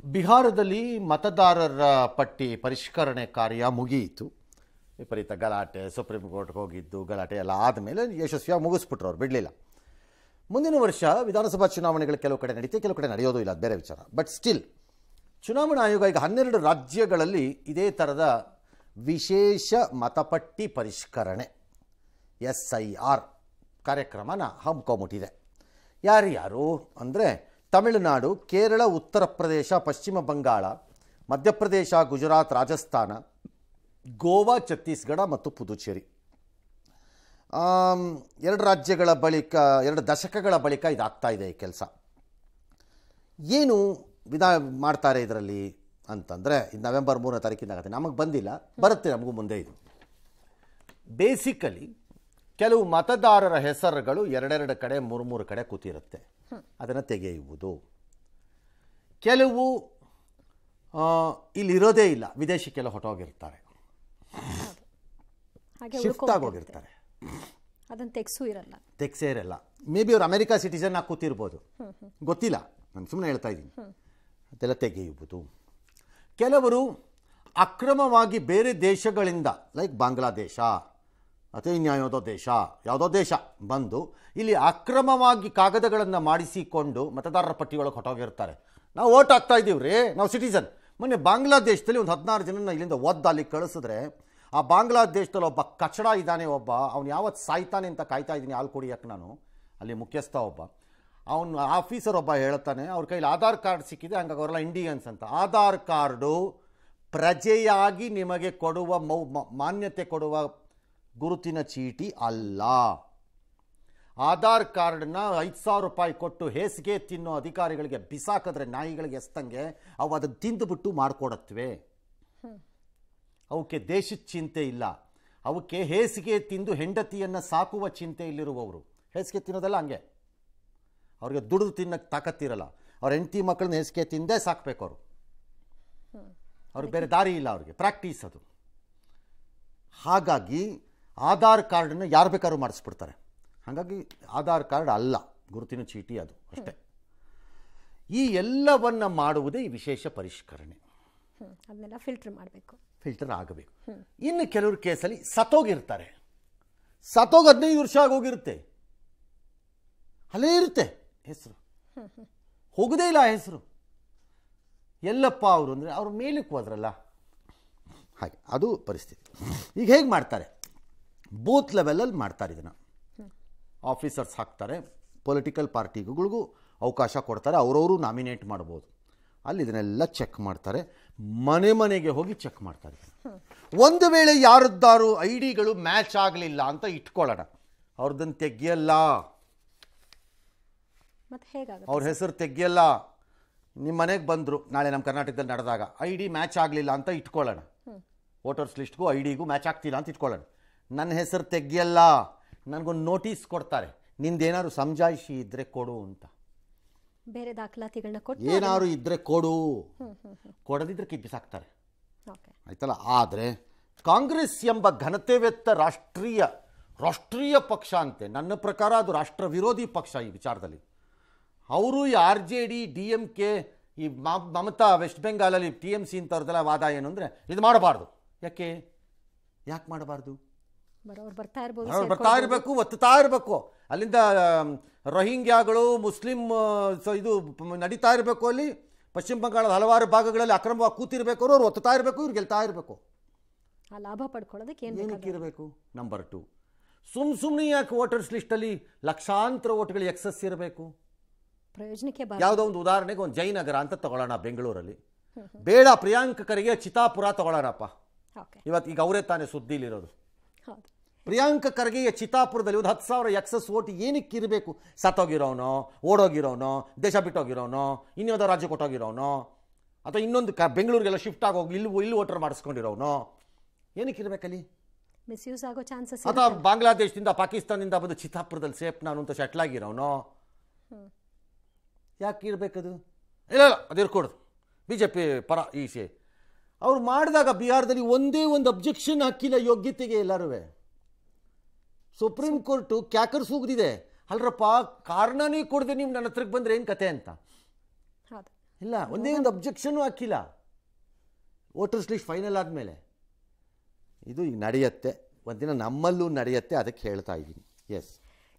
ಬಿಹಾರದಲ್ಲಿ ಮತದಾರರ ಪಟ್ಟಿ ಪರಿಷ್ಕರಣೆ ಕಾರ್ಯ ಮುಗಿಯಿತು. ವಿಪರೀತ ಗಲಾಟೆ, ಸುಪ್ರೀಂ ಕೋರ್ಟ್ಗೆ ಹೋಗಿದ್ದು ಗಲಾಟೆ ಎಲ್ಲ ಆದಮೇಲೆ ಯಶಸ್ವಿಯಾಗಿ ಮುಗಿಸ್ಬಿಟ್ರು, ಅವ್ರು ಬಿಡಲಿಲ್ಲ. ಮುಂದಿನ ವರ್ಷ ವಿಧಾನಸಭಾ ಚುನಾವಣೆಗಳು ಕೆಲವು ಕಡೆ ನಡೀತೆ, ಕೆಲವು ಕಡೆ ನಡೆಯೋದು ಇಲ್ಲ, ಅದು ಬೇರೆ ವಿಚಾರ. ಬಟ್ ಸ್ಟಿಲ್ ಚುನಾವಣಾ ಆಯೋಗ ಈಗ 12 ರಾಜ್ಯಗಳಲ್ಲಿ ಇದೇ ಥರದ ವಿಶೇಷ ಮತಪಟ್ಟಿ ಪರಿಷ್ಕರಣೆ SIR ಕಾರ್ಯಕ್ರಮನ ಹಮ್ಮಿಕೊಂಬಿಟ್ಟಿದೆ. ಯಾರ್ಯಾರು ಅಂದರೆ ತಮಿಳುನಾಡು, ಕೇರಳ, ಉತ್ತರ ಪ್ರದೇಶ, ಪಶ್ಚಿಮ ಬಂಗಾಳ, ಮಧ್ಯಪ್ರದೇಶ, ಗುಜರಾತ್, ರಾಜಸ್ಥಾನ, ಗೋವಾ, ಛತ್ತೀಸ್ಗಢ ಮತ್ತು ಪುದುಚೇರಿ. 2 ರಾಜ್ಯಗಳ ಬಳಿಕ 2 ದಶಕಗಳ ಬಳಿಕ ಇದಾಗ್ತಾ ಇದೆ ಈ ಕೆಲಸ. ಏನು ಮಾಡ್ತಾರೆ ಇದರಲ್ಲಿ ಅಂತಂದರೆ, ಇದು ನವೆಂಬರ್ 3ನೇ ತಾರೀಕಿಂದ ಆಗುತ್ತೆ. ನಮಗೆ ಬಂದಿಲ್ಲ, ಬರುತ್ತೆ ನಮಗೂ ಮುಂದೆ. ಇದು ಬೇಸಿಕಲಿ ಕೆಲವು ಮತದಾರರ ಹೆಸರುಗಳು 2 ಕಡೆ 3 ಕಡೆ ಕೂತಿರುತ್ತೆ, ಅದನ್ನು ತೆಗೆಯುವುದು. ಕೆಲವು ಇಲ್ಲಿರೋದೇ ಇಲ್ಲ, ವಿದೇಶಕ್ಕೆಲ್ಲ ಹೊಟ್ಟೋಗಿರ್ತಾರೆ, ಶಿಫ್ಟ್ ಆಗೋಗಿರ್ತಾರೆ, ಅದನ್ನು ತೆಗ್ಸೇ ಇರಲ್ಲ. ಮೇ ಬಿ ಅವ್ರು ಅಮೆರಿಕಾ ಸಿಟಿಸನ್ ಆಗಿ ಕೂತಿರ್ಬೋದು, ಗೊತ್ತಿಲ್ಲ, ನಾನು ಸುಮ್ಮನೆ ಹೇಳ್ತಾ ಇದ್ದೀನಿ. ಅದೆಲ್ಲ ತೆಗೆಯುವುದು. ಕೆಲವರು ಅಕ್ರಮವಾಗಿ ಬೇರೆ ದೇಶಗಳಿಂದ, ಲೈಕ್ ಬಾಂಗ್ಲಾದೇಶ ಅಥವಾ ಯಾವುದೋ ದೇಶ ಬಂದು ಇಲ್ಲಿ ಅಕ್ರಮವಾಗಿ ಕಾಗದಗಳನ್ನು ಮಾಡಿಸಿಕೊಂಡು ಮತದಾರರ ಪಟ್ಟಿಯೊಳಗೆ ಹೊಟ್ಟೋಗಿರ್ತಾರೆ. ನಾವು ವೋಟ್ ಹಾಕ್ತಾ ಇದ್ದೀವಿ ರೀ, ನಾವು ಸಿಟಿಸನ್. ಮೊನ್ನೆ ಬಾಂಗ್ಲಾದೇಶದಲ್ಲಿ ಒಂದು 16 ಜನನ ಇಲ್ಲಿಂದ ಅಲ್ಲಿ ಕಳಿಸಿದ್ರೆ, ಆ ಬಾಂಗ್ಲಾದೇಶದಲ್ಲಿ ಒಬ್ಬ ಕಚಡ ಇದ್ದಾನೆ, ಅವನು ಯಾವತ್ತು ಸಾಯ್ತಾನೆ ಅಂತ ಕಾಯ್ತಾ ಇದ್ದೀನಿ ಹಾಲು ಕುಡಿಯೋಕ್ಕೆ ನಾನು. ಅಲ್ಲಿ ಮುಖ್ಯಸ್ಥ ಅವನು ಆಫೀಸರ್ ಹೇಳ್ತಾನೆ, ಅವ್ರ ಕೈಲಿ ಆಧಾರ್ ಕಾರ್ಡ್ ಸಿಕ್ಕಿದೆ, ಹಂಗಾಗಿ ಅವರೆಲ್ಲ ಇಂಡಿಯನ್ಸ್ ಅಂತ. ಆಧಾರ್ ಕಾರ್ಡು ಪ್ರಜೆಯಾಗಿ ನಿಮಗೆ ಕೊಡುವ ಮಾನ್ಯತೆ ಕೊಡುವ ಗುರುತಿನ ಚೀಟಿ ಅಲ್ಲ. ಆಧಾರ್ ಕಾರ್ಡನ್ನ 5,000 ರೂಪಾಯಿ ಕೊಟ್ಟು ಹೇಸಿಗೆ ತಿನ್ನೋ ಅಧಿಕಾರಿಗಳಿಗೆ ಬಿಸಾಕಿದ್ರೆ, ನಾಯಿಗಳಿಗೆ ಎಸ್ತಂಗೆ ಅವು ಅದನ್ನು ತಿಂದುಬಿಟ್ಟು ಮಾಡಿಕೊಡತ್ವೆ. ಅವಕ್ಕೆ ದೇಶದ ಚಿಂತೆ ಇಲ್ಲ, ಅವಕ್ಕೆ ಹೇಸಿಗೆ ತಿಂದು ಹೆಂಡತಿಯನ್ನು ಸಾಕುವ ಚಿಂತೆ ಇಲ್ಲಿರುವವರು. ಹೇಸಿಗೆ ತಿನ್ನೋದಲ್ಲ ಹಂಗೆ, ಅವ್ರಿಗೆ ದುಡಿದು ತಿನ್ನಕ್ಕೆ ತಾಕತ್ತಿರಲ್ಲ. ಅವ್ರ ಹೆಂಡತಿ ಮಕ್ಕಳನ್ನ ಹೇಸಿಗೆ ತಿಂದೇ ಸಾಕಬೇಕು ಅವ್ರಿಗೆ ಬೇರೆ ದಾರಿ ಇಲ್ಲ, ಅವ್ರಿಗೆ ಪ್ರಾಕ್ಟೀಸ್ ಅದು. ಹಾಗಾಗಿ ಆಧಾರ್ ಕಾರ್ಡನ್ನು ಯಾರು ಬೇಕಾದ್ರೂ ಮಾಡಿಸ್ಬಿಡ್ತಾರೆ. ಹಾಗಾಗಿ ಆಧಾರ್ ಕಾರ್ಡ್ ಅಲ್ಲ, ಗುರುತಿನ ಚೀಟಿ ಅದು ಅಷ್ಟೇ. ಈ ಎಲ್ಲವನ್ನ ಮಾಡುವುದೇ ಈ ವಿಶೇಷ ಪರಿಷ್ಕರಣೆ. ಅದನ್ನೆಲ್ಲ ಫಿಲ್ಟರ್ ಆಗಬೇಕು. ಇನ್ನು ಕೆಲವರು ಕೇಸಲ್ಲಿ ಸತ್ತೋಗಿರ್ತಾರೆ, 15 ವರ್ಷ ಆಗೋಗಿರುತ್ತೆ, ಅಲ್ಲೇ ಇರುತ್ತೆ ಹೆಸರು, ಹೋಗೋದೇ ಇಲ್ಲ ಹೆಸರು. ಎಲ್ಲಪ್ಪ ಅವರು ಅಂದರೆ ಅವ್ರ ಮೇಲಕ್ಕೆ ಹೋದ್ರಲ್ಲ, ಹಾಗೆ ಅದು ಪರಿಸ್ಥಿತಿ. ಈಗ ಹೇಗೆ ಮಾಡ್ತಾರೆ? ಬೂತ್ ಲೆವೆಲಲ್ಲಿ ಮಾಡ್ತಾರೆ ಇದನ್ನು. ಆಫೀಸರ್ಸ್ ಹಾಕ್ತಾರೆ, ಪೊಲಿಟಿಕಲ್ ಪಾರ್ಟಿಗಳಿಗೂ ಅವಕಾಶ ಕೊಡ್ತಾರೆ, ಅವರವರು ನಾಮಿನೇಟ್ ಮಾಡ್ಬೋದು. ಅಲ್ಲಿ ಇದನ್ನೆಲ್ಲ ಚೆಕ್ ಮಾಡ್ತಾರೆ, ಮನೆಗೆ ಹೋಗಿ ಚೆಕ್ ಮಾಡ್ತಾರೆ. ಒಂದು ವೇಳೆ ಯಾರದ್ದಾರು ID ಗಳು ಮ್ಯಾಚ್ ಆಗಲಿಲ್ಲ ಅಂತ ಇಟ್ಕೊಳ್ಳೋಣ, ಅವ್ರದ್ದನ್ನು ತೆಗಿಯಲ್ಲ, ಅವ್ರ ಹೆಸರು ತೆಗಿಯಲ್ಲ. ನಿಮ್ಮ ಮನೆಗೆ ಬಂದರು ನಾಳೆ, ನಮ್ಮ ಕರ್ನಾಟಕದಲ್ಲಿ ನಡೆದಾಗ ID ಮ್ಯಾಚ್ ಆಗಲಿಲ್ಲ ಅಂತ ಇಟ್ಕೊಳ್ಳೋಣ, ವೋಟರ್ಸ್ ಲಿಸ್ಟ್ಗೂ ID ಗೂ ಮ್ಯಾಚ್ ಆಗ್ತಿಲ್ಲ ಅಂತ ಇಟ್ಕೊಳ್ಳೋಣ. ನನ್ನ ಹೆಸರು ತೆಗಿಯಲ್ಲ, ನನಗೊಂದು ನೋಟಿಸ್ ಕೊಡ್ತಾರೆ, ನಿಂದೇನಾದ್ರು ಸಮಜಾಯಿಷಿ ಇದ್ದರೆ ಕೊಡು ಅಂತ. ಬೇರೆ ದಾಖಲಾತಿಗಳನ್ನ ಕೊಟ್ಟು ಏನಾದ್ರು ಇದ್ದರೆ ಕೊಡು, ಕೊಡದಿದ್ರೆ ಕಿಪ್ಪಿಸಾಕ್ತಾರೆ, ಆಯ್ತಲ್ಲ. ಆದರೆ ಕಾಂಗ್ರೆಸ್ ಎಂಬ ಘನತೆವೆತ್ತ ರಾಷ್ಟ್ರೀಯ ಪಕ್ಷ ಅಂತೆ, ನನ್ನ ಪ್ರಕಾರ ಅದು ರಾಷ್ಟ್ರ ವಿರೋಧಿ ಪಕ್ಷ. ಈ ವಿಚಾರದಲ್ಲಿ ಅವರು ಈ RJD, DMK, ಈ ಮಮತಾ ವೆಸ್ಟ್ ಬೆಂಗಾಲಲ್ಲಿ TMC ಇಂಥವ್ರದ್ದೆಲ್ಲ ವಾದ ಏನು ಅಂದರೆ, ಇದು ಮಾಡಬಾರ್ದು. ಯಾಕೆ ಮಾಡಬಾರ್ದು? ಬರ್ತಾ ಇರಬೇಕು, ಒತ್ತುತ್ತಾ ಇರಬೇಕು. ಅಲ್ಲಿಂದ ರೋಹಿಂಗ್ಯಾಗಳು, ಮುಸ್ಲಿಂ ಇದು ನಡೀತಾ ಇರಬೇಕು. ಅಲ್ಲಿ ಪಶ್ಚಿಮ ಬಂಗಾಳದ ಹಲವಾರು ಭಾಗಗಳಲ್ಲಿ ಅಕ್ರಮವಾಗಿ ಕೂತಿರ್ಬೇಕು, ಅವ್ರು ಒತ್ತುತ್ತಾ ಇರಬೇಕು, ಇವ್ರು ಗೆಲ್ತಾ ಇರಬೇಕು. ಲಾಭ ಪಡ್ಕೊಳ್ಳೋದಕ್ಕೆ ಏನಕ್ಕೆ ಇರಬೇಕು? ನಂಬರ್ 2, ಸುಮ್ಮನೆ ಯಾಕೆ ವೋಟರ್ಸ್ ಲಿಸ್ಟಲ್ಲಿ ಲಕ್ಷಾಂತರ ವೋಟ್ಗಳು ಎಕ್ಸಸ್ ಇರಬೇಕು? ಪ್ರಯೋಜನಕ್ಕೆ ಯಾವುದೋ ಒಂದು ಉದಾಹರಣೆಗೆ ಒಂದು ಜಯನಗರ ಅಂತ ತಗೊಳ್ಳೋಣ ಬೆಂಗಳೂರಲ್ಲಿ, ಬೇಡ ಪ್ರಿಯಾಂಕ ಖರ್ಗೆ ಚಿತಾಪುರ ತಗೊಳ್ಳೋಣಪ್ಪ. ಈಗ ಅವರೇ ತಾನೇ ಸುದ್ದಿಲಿರೋದು. ಪ್ರಿಯಾಂಕ ಖರ್ಗೆಯ ಚಿತಾಪುರದಲ್ಲಿ ಒಂದು 10,000 ಎಕ್ಸಸ್ ವೋಟ್ ಏನಕ್ಕೆ ಇರಬೇಕು? ಸತ್ತೋಗಿರೋನೋ, ಓಡೋಗಿರೋನೋ, ದೇಶ ಬಿಟ್ಟೋಗಿರೋನೋ, ಇನ್ಯಾವುದೋ ರಾಜ್ಯ ಕೊಟ್ಟೋಗಿರೋನೋ, ಅಥವಾ ಇನ್ನೊಂದು ಬೆಂಗಳೂರಿಗೆಲ್ಲ ಶಿಫ್ಟ್ ಆಗೋಗಿ ಇಲ್ಲಿ ವೋಟರ್ ಮಾಡಿಸ್ಕೊಂಡಿರೋನೋ, ಏನಕ್ಕೆ ಇರಬೇಕಲ್ಲಿ? ಮಿಸ್ಯೂಸ್ ಆಗೋ ಚಾನ್ಸಸ್. ಅಥವಾ ಬಾಂಗ್ಲಾದೇಶದಿಂದ, ಪಾಕಿಸ್ತಾನದಿಂದ ಬಂದು ಚಿತಾಪುರದಲ್ಲಿ ಸೇಫ್ ನಾನು ಅಂತ ಸೆಟ್ಲ್ ಆಗಿರೋನೋ, ಯಾಕೆ ಇರಬೇಕದು? ಇಲ್ಲ ಅದಿರ್ಕೊಡ್ದು. BJP ಪರ ಈಸೆ ಅವ್ರು ಮಾಡಿದಾಗ ಬಿಹಾರದಲ್ಲಿ ಒಂದೇ ಒಂದು ಅಬ್ಜೆಕ್ಷನ್ ಹಾಕಿಲ್ಲ ಯೋಗ್ಯತೆಗೆ. ಎಲ್ಲರೂ ಸುಪ್ರೀಂ ಕೋರ್ಟು ಕ್ಯಾಕರ್ ಸೂಗ್ದಿದೆ, ಅಲ್ರಪ್ಪ ಕಾರಣನೇ ಕೊಡದೆ ನೀವು ನನ್ನ ಹತ್ರಕ್ಕೆ ಬಂದರೆ ಏನು ಕತೆ ಅಂತ. ಇಲ್ಲ, ಒಂದೇ ಒಂದು ಅಬ್ಜೆಕ್ಷನ್ ಹಾಕಿಲ್ಲ ವೋಟರ್ಸ್ ಲಿಸ್ಟ್ ಫೈನಲ್ ಆದಮೇಲೆ. ಇದು ಈಗ ನಡೆಯುತ್ತೆ, ಒಂದಿನ ನಮ್ಮಲ್ಲೂ ನಡೆಯುತ್ತೆ, ಅದಕ್ಕೆ ಹೇಳ್ತಾ ಇದ್ದೀನಿ. ಎಸ್,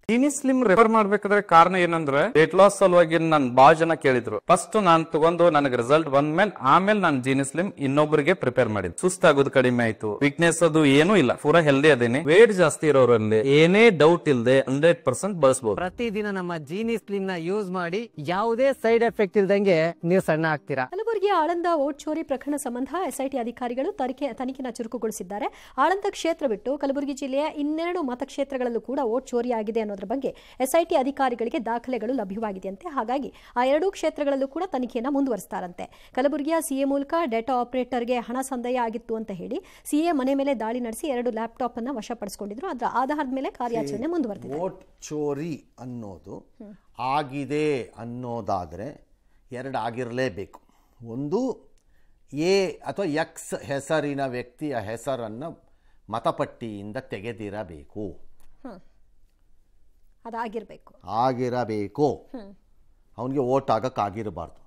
ಜೀನಿ ಸ್ಲಿಮ್ ರೆಫರ್ ಮಾಡ್ಬೇಕಾದ್ರೆ ಕಾರಣ ಏನಂದ್ರೆ ವೇಟ್ ಲಾಸ್ ಸಲುವಾಗಿ ನನ್ ಬಾಳ ಜನ ಕೇಳಿದ್ರು. ಫಸ್ಟ್ ನಾನ್ ತಗೊಂಡು ನನಗೆ ರಿಸಲ್ಟ್ ಬಂದ್ಮೇಲೆ ಆಮೇಲೆ ನಾನು ಜೀನಿ ಸ್ಲಿಮ್ ಇನ್ನೊಬ್ಬರಿಗೆ ಪ್ರಿಪೇರ್ ಮಾಡಿದ್ದೆ. ಸುಸ್ತಾಗೋದು ಕಡಿಮೆ ಆಯ್ತು, ವೀಕ್ನೆಸ್ ಅದು ಏನೂ ಇಲ್ಲ, ಪೂರಾ ಹೆಲ್ದಿ ಅದೇನಿ. ವೇಟ್ ಜಾಸ್ತಿ ಇರೋರಲ್ಲಿ ಏನೇ ಡೌಟ್ ಇಲ್ಲದೆ 100% ಬಳಸಬಹುದು. ಪ್ರತಿದಿನ ನಮ್ಮ ಜೀನಿ ಸ್ಲಿಮ್ ನ ಯೂಸ್ ಮಾಡಿ ಯಾವುದೇ ಸೈಡ್ ಎಫೆಕ್ಟ್ ಇಲ್ದಂಗೆ ನೀವು ಸಣ್ಣ ಆಗ್ತೀರಾ. ಕಲಬುರಗಿ ಆಳಂದ ವೋಟ್ ಚೋರಿ ಪ್ರಕರಣ ಸಂಬಂಧ ಎಸ್ಐಟಿ ಅಧಿಕಾರಿಗಳು ತನಿಖೆನ ಚುರುಕುಗೊಳಿಸಿದ್ದಾರೆ. ಆಳಂದ ಕ್ಷೇತ್ರ ಬಿಟ್ಟು ಕಲಬುರಗಿ ಜಿಲ್ಲೆಯ 2 ಮತಕ್ಷೇತ್ರಗಳಲ್ಲೂ ಕೂಡ ವೋಟ್ ಚೋರಿ ಆಗಿದೆ ಅನ್ನೋದ್ರ ಬಗ್ಗೆ ಎಸ್ಐಟಿ ಅಧಿಕಾರಿಗಳಿಗೆ ದಾಖಲೆಗಳು ಲಭ್ಯವಾಗಿದೆಯಂತೆ. ಹಾಗಾಗಿ ಆ 2 ಕ್ಷೇತ್ರಗಳಲ್ಲೂ ಕೂಡ ತನಿಖೆಯನ್ನು ಮುಂದುವರಿಸ್ತಾರಂತೆ. ಕಲಬುರಗಿಯ ಸಿಎ ಮೂಲಕ ಡೇಟಾ ಆಪರೇಟರ್ಗೆ ಹಣ ಸಂದಾಯ ಆಗಿತ್ತು ಅಂತ ಹೇಳಿ ಸಿಎ ಮನೆ ಮೇಲೆ ದಾಳಿ ನಡೆಸಿ 2 ಲ್ಯಾಪ್ಟಾಪ್ ಅನ್ನು ವಶಪಡಿಸಿಕೊಂಡಿದ್ರು. ಅದರ ಆಧಾರದ ಮೇಲೆ ಕಾರ್ಯಾಚರಣೆ ಮುಂದುವರೆದಿದೆ. ವೋಟ್ ಚೋರಿ ಅನ್ನೋದು ಆಗಿದೆ ಅನ್ನೋದಾದರೆ 2 ಆಗಿರಲೇಬೇಕು. ಒಂದು, ಎ ಅಥವಾ ಎಕ್ಸ್ ಹೆಸರಿನ ವ್ಯಕ್ತಿಯ ಹೆಸರನ್ನು ಮತಪಟ್ಟಿಯಿಂದ ತೆಗೆದಿರಬೇಕು. ಆಗಿರಬೇಕು. ಅವನಿಗೆ ವೋಟ್ ಆಗಕ್ಕಾಗಿರಬಾರ್ದು.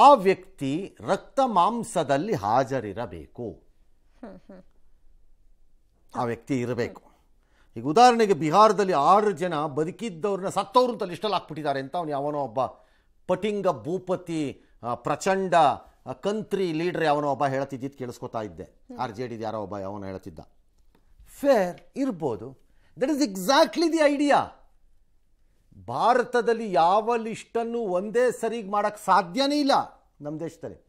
ಆ ವ್ಯಕ್ತಿ ರಕ್ತ ಮಾಂಸದಲ್ಲಿ ಹಾಜರಿರಬೇಕು. ಆ ವ್ಯಕ್ತಿ ಇರಬೇಕು. ಈಗ ಉದಾಹರಣೆಗೆ ಬಿಹಾರದಲ್ಲಿ 6 ಜನ ಬದುಕಿದ್ದವ್ರನ್ನ ಸತ್ತವ್ರು ಅಂತ ಲಿಸ್ಟಲ್ಲಿ ಹಾಕ್ಬಿಟ್ಟಿದ್ದಾರೆ ಅಂತ ಅವನು ಯಾವನೋ ಒಬ್ಬ ಪಟಿಂಗ ಭೂಪತಿ ಪ್ರಚಂಡ ಕಂತ್ರಿ ಲೀಡರ್ ಯಾವನೋ ಒಬ್ಬ ಹೇಳ್ತಿದ್ದಿದ್ದು ಕೇಳಿಸ್ಕೊತಾ ಇದ್ದೆ. RJD ಯಾರೋ ಒಬ್ಬ ಯಾವನೋ ಹೇಳ್ತಿದ್ದ. ಫೇರ್ ಇರ್ಬೋದು. That is exactly the idea. ಭಾರತದಲ್ಲಿ ಯಾವ ಲಿಸ್ಟನ್ನು ಒಂದೇ ಸರಿಗೆ ಮಾಡೋಕ್ಕೆ ಸಾಧ್ಯನೇ ಇಲ್ಲ ನಮ್ಮ ದೇಶದಲ್ಲಿ.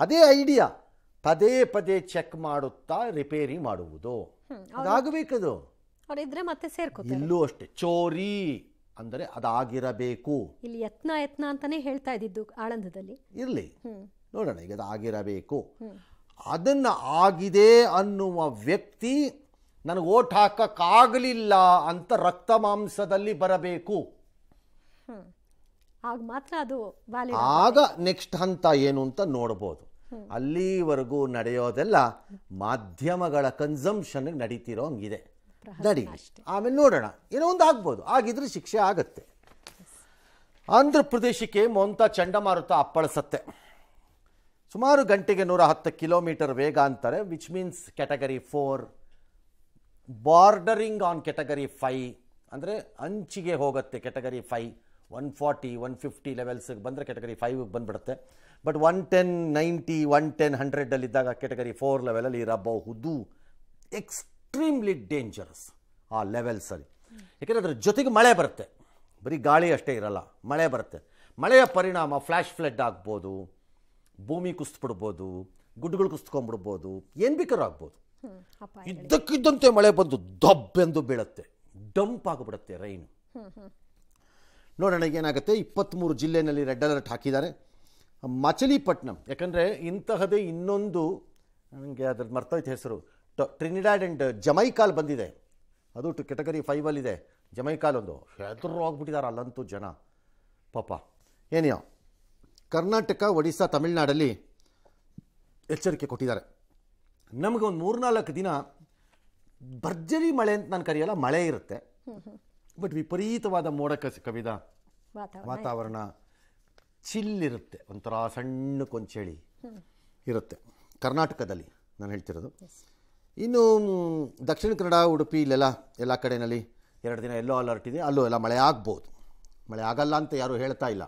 ಅದೇ ಐಡಿಯಾ ಪದೇ ಪದೇ ಚೆಕ್ ಮಾಡುತ್ತಾ ರಿಪೇರಿ ಮಾಡುವುದು, ಅದಾಗಬೇಕದು. ಇಲ್ಲೂ ಅಷ್ಟೇ, ಚೋರಿ ಅಂದರೆ ಅದಾಗಿರಬೇಕು. ಇಲ್ಲಿ ಯತ್ನ ಅಂತಾನೆ ಹೇಳ್ತಾ ಇದ್ದಿದ್ದು ಆಳಂದದಲ್ಲಿ. ಇರಲಿ, ನೋಡೋಣ. ಈಗ ಅದಾಗಿರಬೇಕು. ಅದನ್ನ ಆಗಿದೆ ಅನ್ನುವ ವ್ಯಕ್ತಿ ನನಗೆ ಓಟ್ ಹಾಕಕ್ಕಾಗಲಿಲ್ಲ ಅಂತ ರಕ್ತ ಮಾಂಸದಲ್ಲಿ ಬರಬೇಕು. ಆಗ ಮಾತ್ರ ಅದು ಆಗ ನೆಕ್ಸ್ಟ್ ಹಂತ ಏನು ಅಂತ ನೋಡ್ಬೋದು. ಅಲ್ಲಿವರೆಗೂ ನಡೆಯೋದೆಲ್ಲ ಮಾಧ್ಯಮಗಳ ಕನ್ಸಂಪ್ಷನ್ ನಡೀತಿರೋ ಹಂಗಿದೆ. ನಡಿ, ಆಮೇಲೆ ನೋಡೋಣ, ಏನೋ ಒಂದು ಆಗ್ಬೋದು. ಆಗಿದ್ರೆ ಶಿಕ್ಷೆ ಆಗತ್ತೆ. ಆಂಧ್ರ ಪ್ರದೇಶಕ್ಕೆ ಮೊಂತ ಚಂಡಮಾರುತ ಅಪ್ಪಳಿಸತ್ತೆ. ಸುಮಾರು ಗಂಟೆಗೆ 110 ಕಿಲೋಮೀಟರ್ ವೇಗ ಅಂತಾರೆ, which means category 4, bordering on category 5, ಅಂದರೆ ಅಂಚಿಗೆ ಹೋಗುತ್ತೆ. ಕ್ಯಾಟಗರಿ 5 140, 150 ಲೆವೆಲ್ಸ್ಗೆ ಬಂದರೆ ಕ್ಯಾಟಗರಿ 5ಗೆ ಬಂದುಬಿಡುತ್ತೆ. ಬಟ್ 110, 90, 110, 100 ಕ್ಯಾಟಗರಿ 4 ಲೆವೆಲಲ್ಲಿ ಇರಬಹುದು. ಎಕ್ಸ್ಟ್ರೀಮ್ಲಿ ಡೇಂಜರಸ್ ಆ ಲೆವೆಲ್ಸಲ್ಲಿ. ಯಾಕೆಂದರೆ ಅದ್ರ ಜೊತೆಗೆ ಮಳೆ ಬರುತ್ತೆ. ಬರೀ ಗಾಳಿ ಅಷ್ಟೇ ಇರಲ್ಲ, ಮಳೆ ಬರುತ್ತೆ. ಮಳೆಯ ಪರಿಣಾಮ ಫ್ಲ್ಯಾಶ್ ಫ್ಲಡ್ ಆಗ್ಬೋದು, ಭೂಮಿ ಕುಸಿದ್ಬಿಡ್ಬೋದು, ಗುಡ್ಡಗಳು ಕುಸಿದ್ಕೊಂಡ್ಬಿಡ್ಬೋದು, ಏನು ಬೇಕಾದ್ರೂ ಆಗ್ಬೋದು. ಇದ್ದಕ್ಕಿದ್ದಂತೆ ಮಳೆ ಬಂದು ದಬ್ಬೆಂದು ಬೀಳುತ್ತೆ, ಡಂಪ್ ಆಗಿಬಿಡುತ್ತೆ ರೈನು. ನೋಡೋಣ ಏನಾಗುತ್ತೆ. 23 ಜಿಲ್ಲೆಯಲ್ಲಿ ರೆಡ್ ಅಲರ್ಟ್ ಹಾಕಿದ್ದಾರೆ. ಮಚಲಿಪಟ್ನಂ, ಯಾಕಂದರೆ ಇಂತಹದೇ ಇನ್ನೊಂದು, ನನಗೆ ಅದ್ರದ್ದು ಮರ್ತೋಯ್ತು ಹೆಸರು, ಟ್ರಿನಿಡಾಡ್ ಆ್ಯಂಡ್ ಜಮೈಕಾಲ್ ಬಂದಿದೆ. ಅದು ಕ್ಯಾಟಗರಿ 5ಅಲ್ಲಿದೆ. ಜಮೈಕಾಲ್ ಒಂದು ಹೆದರು ಹೋಗ್ಬಿಟ್ಟಿದ್ದಾರೆ ಅಲ್ಲಂತೂ ಜನ ಪಾಪ. ಏನೆಯೋ ಕರ್ನಾಟಕ, ಒಡಿಸ್ಸಾ, ತಮಿಳುನಾಡಲ್ಲಿ ಎಚ್ಚರಿಕೆ ಕೊಟ್ಟಿದ್ದಾರೆ. ನಮಗೆ ಒಂದು 3-4 ದಿನ ಭರ್ಜರಿ ಮಳೆ ಅಂತ ನಾನು ಕರೆಯಲ್ಲ, ಮಳೆ ಇರುತ್ತೆ. ಬಟ್ ವಿಪರೀತವಾದ ಮೋಡ ಕವಿದ ವಾತಾವರಣ, ಚಿಲ್ಲಿರುತ್ತೆ, ಒಂಥರ ಸಣ್ಣ ಕೊಂಚೇಳಿ ಇರುತ್ತೆ ಕರ್ನಾಟಕದಲ್ಲಿ ನಾನು ಹೇಳ್ತಿರೋದು. ಇನ್ನು ದಕ್ಷಿಣ ಕನ್ನಡ, ಉಡುಪಿ ಇಲ್ಲೆಲ್ಲ ಎಲ್ಲ ಕಡೆಯಲ್ಲಿ 2 ದಿನ ಎಲ್ಲೋ ಅಲರ್ಟ್ ಇದೆ. ಅಲ್ಲೂ ಎಲ್ಲ ಮಳೆ ಆಗ್ಬೋದು. ಮಳೆ ಆಗಲ್ಲ ಅಂತ ಯಾರು ಹೇಳ್ತಾ ಇಲ್ಲ,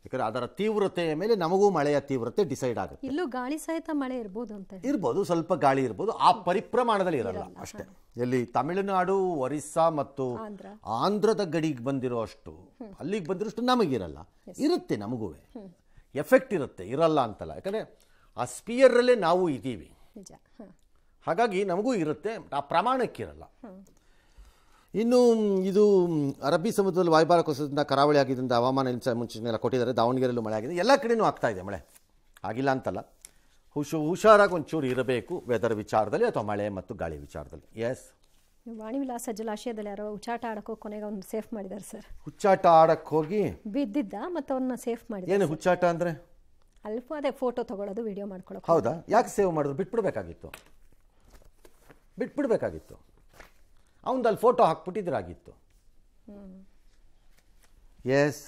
ಯಾಕಂದರೆ ಅದರ ತೀವ್ರತೆಯ ಮೇಲೆ ನಮಗೂ ಮಳೆಯ ತೀವ್ರತೆ ಡಿಸೈಡ್ ಆಗುತ್ತೆ. ಇಲ್ಲೂ ಗಾಳಿ ಸಹಿತ ಮಳೆ ಇರ್ಬೋದು ಅಂತ ಇರ್ಬೋದು, ಸ್ವಲ್ಪ ಗಾಳಿ ಇರ್ಬೋದು, ಆ ಪರಿಪ್ರಮಾಣದಲ್ಲಿ ಇರಲ್ಲ ಅಷ್ಟೇ. ಎಲ್ಲಿ ತಮಿಳುನಾಡು, ಒರಿಸ್ಸಾ ಮತ್ತು ಆಂಧ್ರದ ಗಡಿಗೆ ಬಂದಿರೋ ಅಷ್ಟು, ಅಲ್ಲಿಗೆ ಬಂದಿರೋಷ್ಟು ನಮಗಿರಲ್ಲ. ಇರುತ್ತೆ, ನಮಗೂ ಎಫೆಕ್ಟ್ ಇರುತ್ತೆ, ಇರಲ್ಲ ಅಂತಲ್ಲ. ಯಾಕಂದರೆ ಆ ಸ್ಪಿಯರಲ್ಲೇ ನಾವು ಇದ್ದೀವಿ, ಹಾಗಾಗಿ ನಮಗೂ ಇರುತ್ತೆ, ಆ ಪ್ರಮಾಣಕ್ಕಿರಲ್ಲ. ಇನ್ನು ಇದು ಅರಬ್ಬಿ ಸಮುದ್ರದಲ್ಲಿ ವಾಯುಭಾರ ಕುಸಿತದಿಂದ ಕರಾವಳಿ ಆಗಿದ್ದರಿಂದ ಹವಾಮಾನ ಮುನ್ಸೂಚನೆ ಕೊಟ್ಟಿದ್ದಾರೆ. ದಾವಣಗೆರೆಯಲ್ಲೂ ಮಳೆ ಆಗಿದೆ, ಎಲ್ಲ ಕಡೆಯೂ ಆಗ್ತಾ ಇದೆ ಮಳೆ, ಆಗಿಲ್ಲ ಅಂತಲ್ಲ. ಹುಷಾರಾಗಿ ಒಂಚೂರು ಇರಬೇಕು ವೆದರ್ ವಿಚಾರದಲ್ಲಿ ಅಥವಾ ಮಳೆ ಮತ್ತು ಗಾಳಿ ವಿಚಾರದಲ್ಲಿ. ಎಸ್, ವಾಣಿವಿಲಾಸ ಜಲಾಶಯದಲ್ಲಿ ಯಾರೋ ಹುಚ್ಚಾಟ ಆಡಕ್ಕೆ ಕೊನೆಗೆ ಅವ್ನು ಸೇಫ್ ಮಾಡಿದ್ದಾರೆ ಸರ್. ಹುಚ್ಚಾಟ ಆಡಕ್ಕೆ ಹೋಗಿ ಬಿದ್ದಿದ್ದ ಮತ್ತು ಅವ್ರನ್ನ ಸೇಫ್ ಮಾಡಿದ್ದಾರೆ. ಏನು ಹುಚ್ಚಾಟ ಅಂದರೆ? ಅಲ್ಪ ಅದೇ ಫೋಟೋ ತಗೊಳ್ಳೋದು, ವಿಡಿಯೋ ಮಾಡ್ಕೊಳ್ಳೋದು. ಹೌದಾ? ಯಾಕೆ ಸೇವ್ ಮಾಡಿದ್ರು? ಬಿಟ್ಬಿಡ್ಬೇಕಾಗಿತ್ತು. ಅವನದಲ್ಲಿ ಫೋಟೋ ಹಾಕ್ಬಿಟ್ಟಿದ್ರಾಗಿತ್ತು. ಎಸ್,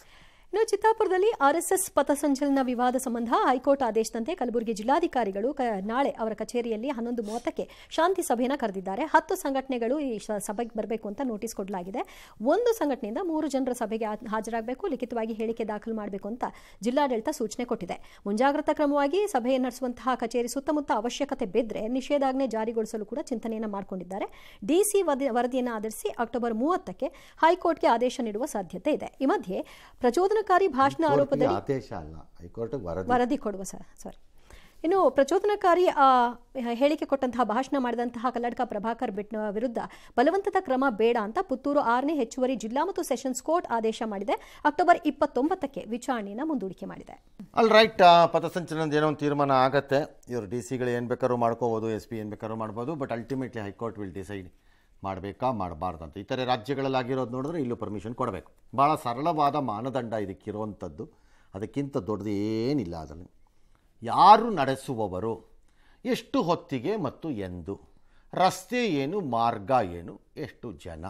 ಇನ್ನು ಚಿತ್ತಾಪುರದಲ್ಲಿ ಆರ್ಎಸ್ಎಸ್ ಪಥಸಂಚಲನ ವಿವಾದ ಸಂಬಂಧ ಹೈಕೋರ್ಟ್ ಆದೇಶದಂತೆ ಕಲಬುರಗಿ ಜಿಲ್ಲಾಧಿಕಾರಿಗಳು ನಾಳೆ ಅವರ ಕಚೇರಿಯಲ್ಲಿ 11:30ಕ್ಕೆ ಶಾಂತಿ ಸಭೆಯನ್ನು ಕರೆದಿದ್ದಾರೆ. 10 ಸಂಘಟನೆಗಳು ಈ ಸಭೆಗೆ ಬರಬೇಕು ಅಂತ ನೋಟಿಸ್ ಕೊಡಲಾಗಿದೆ. ಒಂದು ಸಂಘಟನೆಯಿಂದ 3 ಜನರ ಸಭೆಗೆ ಹಾಜರಾಗಬೇಕು, ಲಿಖಿತವಾಗಿ ಹೇಳಿಕೆ ದಾಖಲು ಮಾಡಬೇಕು ಅಂತ ಜಿಲ್ಲಾಡಳಿತ ಸೂಚನೆ ಕೊಟ್ಟಿದೆ. ಮುಂಜಾಗ್ರತಾ ಕ್ರಮವಾಗಿ ಸಭೆ ನಡೆಸುವಂತಹ ಕಚೇರಿ ಸುತ್ತಮುತ್ತ ಅವಶ್ಯಕತೆ ಬಿದ್ದರೆ ನಿಷೇಧಾಜ್ಞೆ ಜಾರಿಗೊಳಿಸಲು ಕೂಡ ಚಿಂತನೆಯನ್ನು ಮಾಡಿಕೊಂಡಿದ್ದಾರೆ. ಡಿಸಿ ವರದಿಯನ್ನು ಆಧರಿಸಿ ಅಕ್ಟೋಬರ್ 30ಕ್ಕೆ ಹೈಕೋರ್ಟ್ಗೆ ಆದೇಶ ನೀಡುವ ಸಾಧ್ಯತೆ ಇದೆ. ಈ ಮಧ್ಯೆ ಪ್ರಚೋದನಕಾರಿ ಭಾಷಣ ಆರೋಪದಲ್ಲಿ ಆದೇಶ ಅಲ್ಲ, ಹೈಕೋರ್ಟ್ ವರದಿ ಕೊಡುವ ಸಾರಿ ಇನ್ನು ಪ್ರಚೋದನಕಾರಿ ಹೇಳಿಕೆ ಕೊಟ್ಟಂತಹ ಭಾಷಣ ಮಾಡಿದಂತಹ ಕಲ್ಲಡ್ಕ ಪ್ರಭಾಕರ್ ವಿರುದ್ಧ ಬಲವಂತದ ಕ್ರಮ ಬೇಡ ಅಂತ ಪುತ್ತೂರು 6ನೇ ಹೆಚ್ಚುವರಿ ಜಿಲ್ಲಾ ಮತ್ತು ಸೆಷನ್ಸ್ ಕೋರ್ಟ್ ಆದೇಶ ಮಾಡಿದೆ. ಅಕ್ಟೋಬರ್ 29ಕ್ಕೆ ವಿಚಾರಣೆಯನ್ನು ಮುಂದೂಡಿಕೆ ಮಾಡಿದೆ. ಆಲ್ ರೈಟ್, ಪಥಸಂಚಲನದ ಏನೋ ಒಂದು ತೀರ್ಮಾನ ಆಗತ್ತೆ. ಇವರು ಡಿ ಸಿಗಳು ಏನು ಬೇಕಾದ್ರೂ ಮಾಡ್ಕೋಬೋದು, ಎಸ್ ಪಿ ಏನು ಬೇಕಾದ್ರೂ ಮಾಡ್ಬೋದು. But ultimately high court will decide ಮಾಡಬೇಕಾ ಮಾಡಬಾರ್ದು ಅಂತ. ಇತರೆ ರಾಜ್ಯಗಳಲ್ಲಾಗಿರೋದು ನೋಡಿದ್ರೆ ಇಲ್ಲೂ ಪರ್ಮಿಷನ್ ಕೊಡಬೇಕು. ಭಾಳ ಸರಳವಾದ ಮಾನದಂಡ ಇದಕ್ಕಿರುವಂಥದ್ದು, ಅದಕ್ಕಿಂತ ದೊಡ್ಡದು ಏನಿಲ್ಲ. ಅದರಲ್ಲಿ ಯಾರು ನಡೆಸುವವರು, ಎಷ್ಟು ಹೊತ್ತಿಗೆ ಮತ್ತು ಎಂದು, ರಸ್ತೆ ಏನು, ಮಾರ್ಗ ಏನು, ಎಷ್ಟು ಜನ,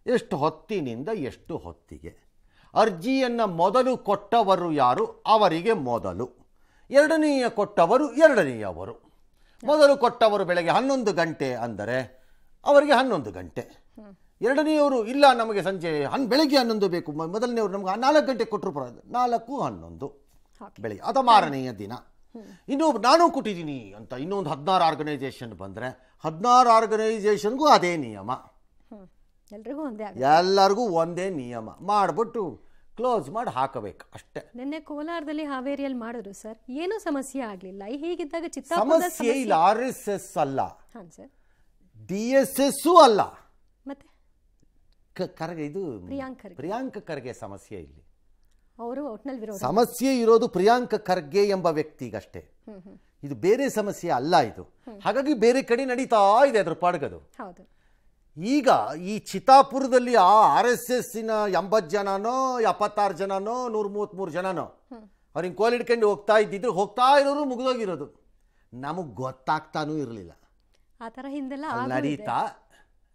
ಎಷ್ಟು ಹೊತ್ತಿನಿಂದ ಎಷ್ಟು ಹೊತ್ತಿಗೆ, ಅರ್ಜಿಯನ್ನು ಮೊದಲು ಕೊಟ್ಟವರು ಯಾರು, ಅವರಿಗೆ ಮೊದಲು, ಎರಡನೆಯ ಕೊಟ್ಟವರು ಎರಡನೆಯವರು. ಮೊದಲು ಕೊಟ್ಟವರು ಬೆಳಗ್ಗೆ 11 ಗಂಟೆ ಅಂದರೆ ಅವರಿಗೆ 11 ಗಂಟೆ, ಎರಡನೆಯವರು ಇಲ್ಲ ನಮಗೆ ಸಂಜೆ ಬೆಳಗ್ಗೆ 11 ಬೇಕು, ಮೊದಲನೆಯವರು ನಮ್ಗೆ 4 ಗಂಟೆ ಕೊಟ್ಟರು ಪರವಾಗಿಲ್ಲ, 4-11 ಬೆಳಿಗ್ಗೆ ಅಥವಾ ಮಾರನೆಯ ದಿನ. ಇನ್ನು ನಾನು ಕೊಟ್ಟಿದ್ದೀನಿ ಅಂತ ಇನ್ನೊಂದು 16 ಆರ್ಗನೈಸೇಷನ್ ಬಂದರೆ 16 ಆರ್ಗನೈಸೇಷನ್ಗೂ ಅದೇ ನಿಯಮ, ಎಲ್ಲರಿಗೂ ಒಂದೇ ನಿಯಮ ಮಾಡಿಬಿಟ್ಟು ಕ್ಲೋಸ್ ಮಾಡಿ ಹಾಕಬೇಕು ಅಷ್ಟೇ. ನಿನ್ನೆ ಕೋಲಾರದಲ್ಲಿ ಹಾವೇರಿಯಲ್ಲಿ ಮಾಡಿದ್ರು ಸರ್, ಏನೂ ಸಮಸ್ಯೆ ಆಗಲಿಲ್ಲ. ಹೀಗಿದ್ದಾಗ ಸಮಸ್ಯೆ ಇಲ್ಲ. RSS ಅಲ್ಲ, DSS ಅಲ್ಲ, ಮತ್ತೆ ಖರ್ಗೆ ಇದು ಪ್ರಿಯಾಂಕ ಖರ್ಗೆ ಸಮಸ್ಯೆ ಇಲ್ಲಿ. ಸಮಸ್ಯೆ ಇರೋದು ಪ್ರಿಯಾಂಕ ಖರ್ಗೆ ಎಂಬ ವ್ಯಕ್ತಿಗಷ್ಟೇ, ಇದು ಬೇರೆ ಸಮಸ್ಯೆ ಅಲ್ಲ ಇದು. ಹಾಗಾಗಿ ಬೇರೆ ಕಡೆ ನಡೀತಾ ಇದೆ ಅದ್ರ ಪಾಡ್ಗದು. ಈಗ ಈ ಚಿತ್ತಾಪುರದಲ್ಲಿ RSSನ 80 ಜನನೋ 76 ಜನನೋ 133 ಜನನೋ ಅವ್ರಿಗೆ ಕೋಲ್ ಹಿಡ್ಕೊಂಡು ಹೋಗ್ತಾ ಇದ್ದಿದ್ರು, ಹೋಗ್ತಾ ಇರೋರು ಮುಗಿದೋಗಿರೋದು, ನಮಗೆ ಗೊತ್ತಾಗ್ತಾನೂ ಇರಲಿಲ್ಲ. ನಡೀತಾ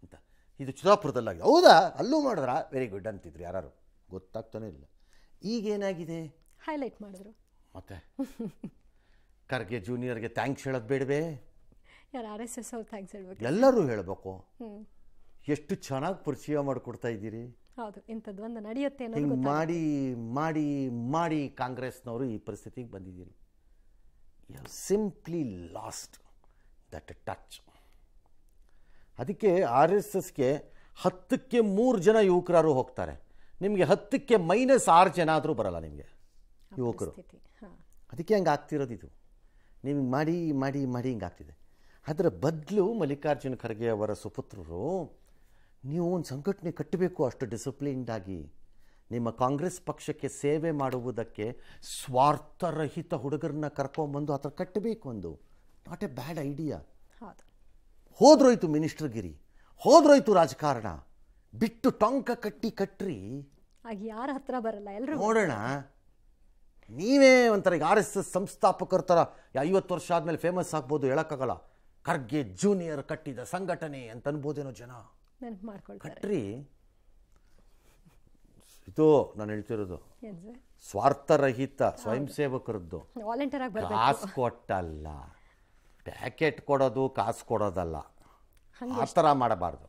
ಅಂತ ಇದು ಚಿತ್ತಾಪುರದಲ್ಲಾಗಿದೆ. ಹೌದಾ, ಅಲ್ಲೂ ಮಾಡಿದ್ರ ವೆರಿ ಗುಡ್ ಅಂತಿದ್ರು, ಯಾರು ಗೊತ್ತಾಗ್ತಾನೆ ಇಲ್ಲ. ಈಗೇನಾಗಿದೆ, ಹೈಲೈಟ್ ಮಾಡಿದ್ರು. ಮತ್ತೆ ಖರ್ಗೆ ಜೂನಿಯರ್ಗೆ ಥ್ಯಾಂಕ್ಸ್ ಹೇಳೋದು ಬೇಡವೇ? RSS ಅವ್ರು ಥ್ಯಾಂಕ್ಸ್ ಹೇಳ್ಬೇಕು, ಎಲ್ಲರೂ ಹೇಳಬೇಕು. ಎಷ್ಟು ಚೆನ್ನಾಗಿ ಪರಿಚಯ ಮಾಡಿಕೊಡ್ತಾ ಇದ್ದೀರಿ. ಹೌದು, ಇಂಥದ್ದು ಒಂದು ನಡೆಯುತ್ತೆ ಹಿಂಗೆ ಮಾಡಿ ಮಾಡಿ ಮಾಡಿ ಕಾಂಗ್ರೆಸ್ನವರು ಈ ಪರಿಸ್ಥಿತಿಗೆ ಬಂದಿದ್ದೀರಿ. You have simply lost that touch. ಅದಕ್ಕೆ RSSಗೆ 10ಕ್ಕೆ 3 ಜನ ಯುವಕರು ಹೋಗ್ತಾರೆ, ನಿಮಗೆ 10ಕ್ಕೆ -6 ಜನ ಆದರೂ ಬರಲ್ಲ ನಿಮಗೆ ಯುವಕರು. ಅದಕ್ಕೆ ಹಂಗೆ ಆಗ್ತಿರೋದು ಇದು. ನೀವು ಮಾಡಿ ಮಾಡಿ ಮಾಡಿ ಹಿಂಗೆ ಆಗ್ತಿದೆ. ಅದರ ಬದಲು ಮಲ್ಲಿಕಾರ್ಜುನ ಖರ್ಗೆ ಅವರ ಸುಪುತ್ರರು, ನೀವು ಒಂದು ಸಂಘಟನೆ ಕಟ್ಟಬೇಕು, ಅಷ್ಟು ಡಿಸಿಪ್ಲಿನ್ಡಾಗಿ ನಿಮ್ಮ ಕಾಂಗ್ರೆಸ್ ಪಕ್ಷಕ್ಕೆ ಸೇವೆ ಮಾಡುವುದಕ್ಕೆ ಸ್ವಾರ್ಥರಹಿತ ಹುಡುಗರನ್ನ ಕರ್ಕೊಂಬಂದು ಆ ಥರ ಕಟ್ಟಬೇಕು. ಒಂದು ನಾಟ್ ಎ ಬ್ಯಾಡ್ ಐಡಿಯಾ. ಹೋದ್ರೋಯ್ತು ಮಿನಿಸ್ಟರ್ಗಿರಿ, ಹೋದ್ರೋಯ್ತು ರಾಜಕಾರಣ, ಬಿಟ್ಟು ಟೊಂಕ ಕಟ್ಟ್ರಿ. ಯಾರ ಹತ್ರ ಬರಲ್ಲ, ಎಲ್ಲರೂ ನೋಡೋಣ. ನೀವೇ ಒಂಥರ RSS ಸಂಸ್ಥಾಪಕರ ಥರ 50 ವರ್ಷ ಆದಮೇಲೆ ಫೇಮಸ್ ಆಗ್ಬೋದು, ಹೇಳೋಕ್ಕಾಗಲ್ಲ. ಖರ್ಗೆ ಜೂನಿಯರ್ ಕಟ್ಟಿದ ಸಂಘಟನೆ ಅಂತ ಅನ್ಬೋದೇನೋ ಜನ. ಕಟ್ರಿ. ಇದು ನಾನು ಹೇಳ್ತಿರೋದು ಸ್ವಾರ್ಥರಹಿತ ಸ್ವಯಂ ಸೇವಕರದ್ದು. ಕಾಸು ಕೊಟ್ಟಲ್ಲ, ಪ್ಯಾಕೆಟ್ ಕೊಡೋದು ಕಾಸು ಕೊಡೋದಲ್ಲ, ಆ ಥರ ಮಾಡಬಾರ್ದು.